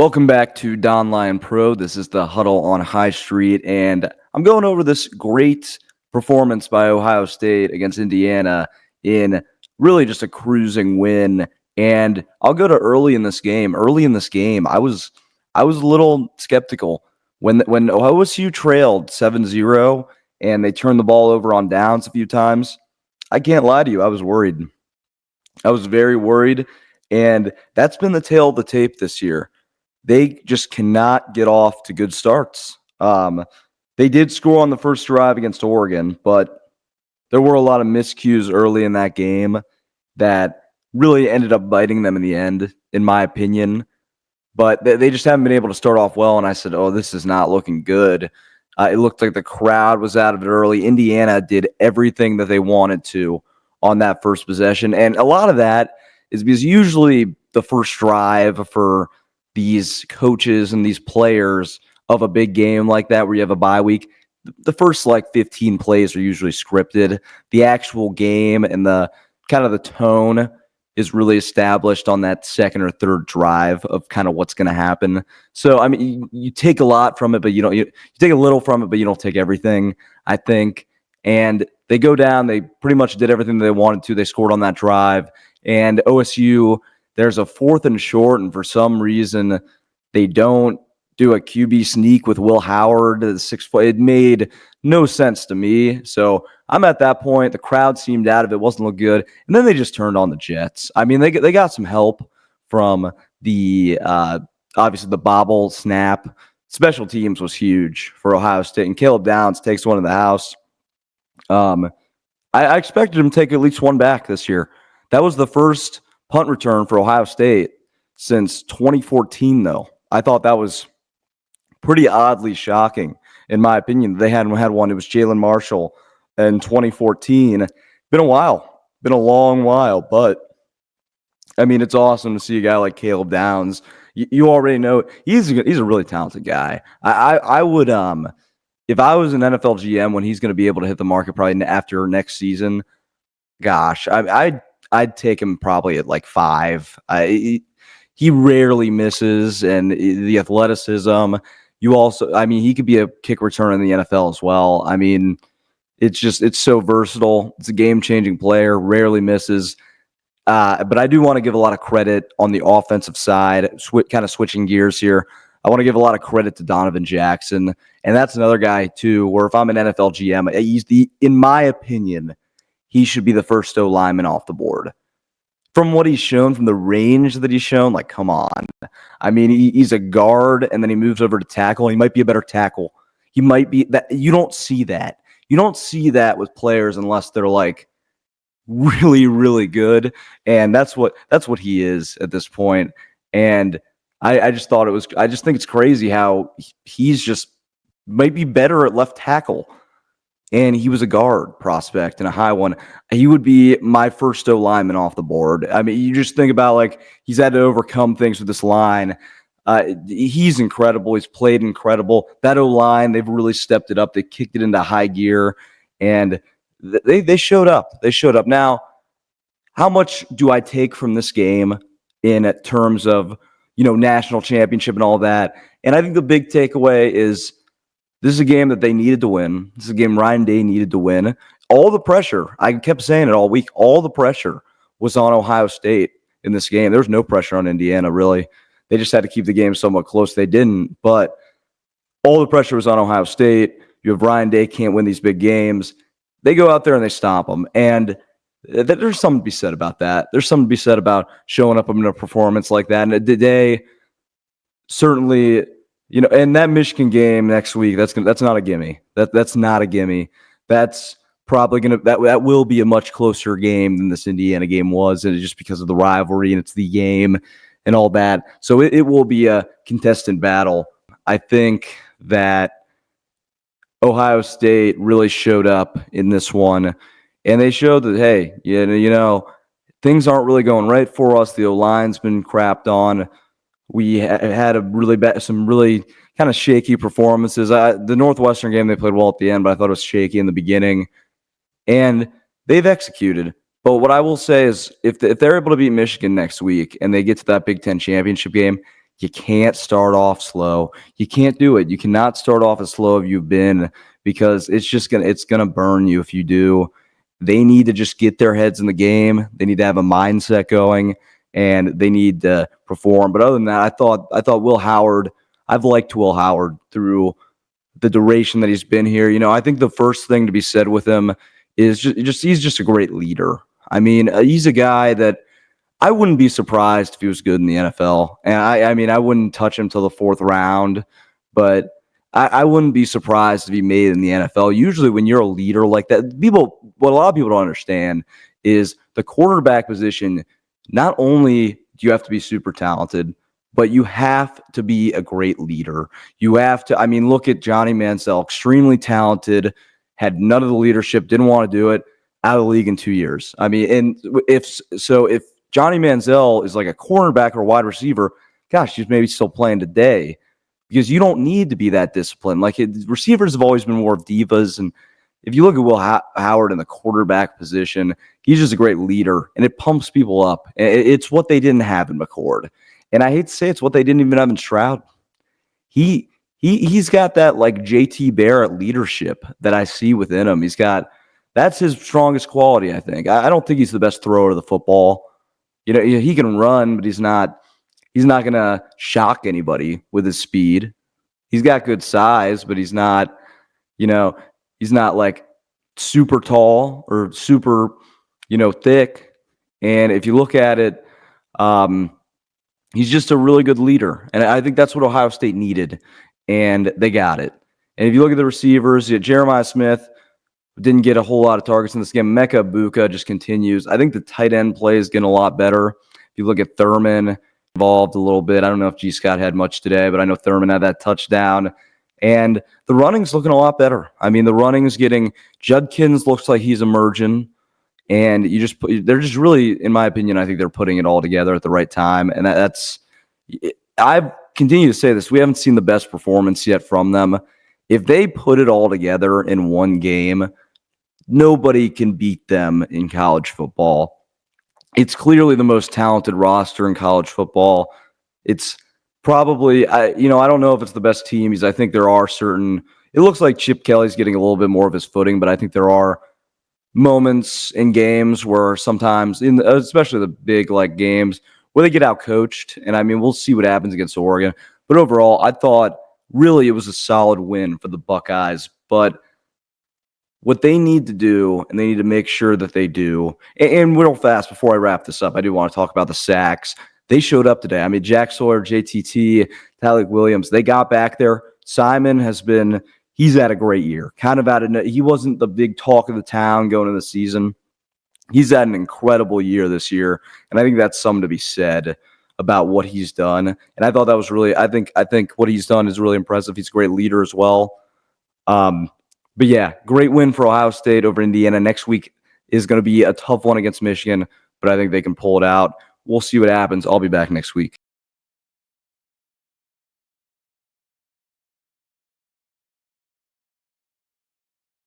Welcome back to DonLion Pro. This is the huddle on High Street, and I'm going over this great performance by Ohio State against Indiana in really just a cruising win. And I'll go to early in this game. Early in this game, I was a little skeptical when OSU trailed 7-0 and they turned the ball over on downs a few times. I can't lie to you, I was worried. I was very worried, and that's been the tale of the tape this year. They just cannot get off to good starts. They did score on the first drive against Oregon, but there were a lot of miscues early in that game that really ended up biting them in the end, in my opinion. But they just haven't been able to start off well, and I said, oh, this is not looking good. It looked like the crowd was out of it early. Indiana did everything that they wanted to on that first possession, and a lot of that is because usually the first drive for these coaches and these players of a big game like that where you have a bye week, the first like 15 plays are usually scripted. The actual game and the kind of the tone is really established on that second or third drive of kind of what's going to happen. So, I mean, you take a lot from it, but you take a little from it, but you don't take everything, I think. And they go down. They pretty much did everything they wanted to. They scored on that drive. And OSU, there's a 4th and short, and for some reason, they don't do a QB sneak with Will Howard, the 6 foot. It made no sense to me. So I'm at that point. The crowd seemed out of it, wasn't look good, and then they just turned on the Jets. I mean, they got some help from the obviously the bobble snap. Special teams was huge for Ohio State, and Caleb Downs takes one in the house. I expected him to take at least one back this year. That was the first punt return for Ohio State since 2014, though. I thought that was pretty oddly shocking, in my opinion. They hadn't had one. It was Jalen Marshall in 2014. Been a while. Been a long while. But, I mean, it's awesome to see a guy like Caleb Downs. You already know he's a really talented guy. I would, if I was an NFL GM when he's going to be able to hit the market probably after next season, gosh, I'd take him probably at like 5. He rarely misses, and the athleticism. He could be a kick returner in the NFL as well. I mean, it's so versatile. It's a game-changing player, rarely misses. But I do want to give a lot of credit on the offensive side, kind of switching gears here. I want to give a lot of credit to Donovan Jackson, and that's another guy, too, where if I'm an NFL GM, in my opinion, he should be the first O lineman off the board. From what he's shown, from the range that he's shown, like, come on. I mean, he's a guard, and then he moves over to tackle. He might be a better tackle. He might be that. You don't see that. You don't see that with players unless they're like really, really good, and that's what he is at this point. And I just thought I just think it's crazy how he's just might be better at left tackle. And he was a guard prospect and a high one. He would be my first O lineman off the board. I mean, you just think about like he's had to overcome things with this line. He's incredible. He's played incredible. That O line, they've really stepped it up. They kicked it into high gear, and they showed up. They showed up. Now, how much do I take from this game in terms of national championship and all that? And I think the big takeaway is, this is a game that they needed to win. This is a game Ryan Day needed to win. All the pressure, I kept saying it all week, all the pressure was on Ohio State in this game. There was no pressure on Indiana, really. They just had to keep the game somewhat close. They didn't, but all the pressure was on Ohio State. You have Ryan Day can't win these big games. They go out there and they stomp them. And there's something to be said about that. There's something to be said about showing up in a performance like that. And today, certainly, and that Michigan game next week, that's not a gimme. That's not a gimme. That's probably that will be a much closer game than this Indiana game was, and just because of the rivalry and it's the game and all that. So it will be a contested battle. I think that Ohio State really showed up in this one, and they showed that, hey, things aren't really going right for us. The O-line's been crapped on. We had some really kind of shaky performances. The Northwestern game, they played well at the end, but I thought it was shaky in the beginning. And they've executed. But what I will say is if they're able to beat Michigan next week and they get to that Big Ten championship game, You can't start off slow. You can't do it. You cannot start off as slow as you've been because it's gonna burn you if you do. They need to just get their heads in the game. They need to have a mindset going, and they need to perform. But other than that, I thought Will Howard. I've liked Will Howard through the duration that he's been here. I think the first thing to be said with him is just he's just a great leader. I mean, he's a guy that I wouldn't be surprised if he was good in the NFL. And I mean, I wouldn't touch him till the fourth round, but I wouldn't be surprised if he made it in the NFL. Usually when you're a leader like that, what a lot of people don't understand is the quarterback position, not only do you have to be super talented, but you have to be a great leader. You have to, I mean, look at Johnny Manziel, extremely talented, had none of the leadership, didn't want to do it, out of the league in 2 years. I mean, and if Johnny Manziel is like a cornerback or a wide receiver, gosh, he's maybe still playing today because you don't need to be that disciplined. Receivers have always been more divas. And if you look at Will Howard in the quarterback position, he's just a great leader and it pumps people up. It's what they didn't have in McCord. And I hate to say it's what they didn't even have in Stroud. He's got that like JT Barrett leadership that I see within him. That's his strongest quality, I think. I don't think he's the best thrower of the football. He can run, but he's not going to shock anybody with his speed. He's got good size, but he's not like super tall or super, thick. And if you look at it, he's just a really good leader. And I think that's what Ohio State needed, and they got it. And if you look at the receivers, Jeremiah Smith didn't get a whole lot of targets in this game. Mecca Buka just continues. I think the tight end play is getting a lot better. If you look at Thurman, involved a little bit. I don't know if G. Scott had much today, but I know Thurman had that touchdown. And the running's looking a lot better. I mean, the running's getting – Judkins looks like he's emerging. And they're just really, in my opinion, I think they're putting it all together at the right time. And I continue to say this. We haven't seen the best performance yet from them. If they put it all together in one game, nobody can beat them in college football. It's clearly the most talented roster in college football. It's probably, I don't know if it's the best team. I think there are it looks like Chip Kelly's getting a little bit more of his footing, but I think there are moments in games where sometimes, especially the big games, where they get outcoached. And I mean, we'll see what happens against Oregon. But overall, I thought really it was a solid win for the Buckeyes. But what they need to do, and they need to make sure that they do, and real fast before I wrap this up, I do want to talk about the sacks. They showed up today. I mean, Jack Sawyer, JTT, Tyler Williams, they got back there. Simon he's had a great year. He wasn't the big talk of the town going into the season. He's had an incredible year this year, and I think that's something to be said about what he's done. And I thought that was really, I think what he's done is really impressive. He's a great leader as well. But yeah, great win for Ohio State over Indiana. Next week is going to be a tough one against Michigan, but I think they can pull it out. We'll see what happens. I'll be back next week.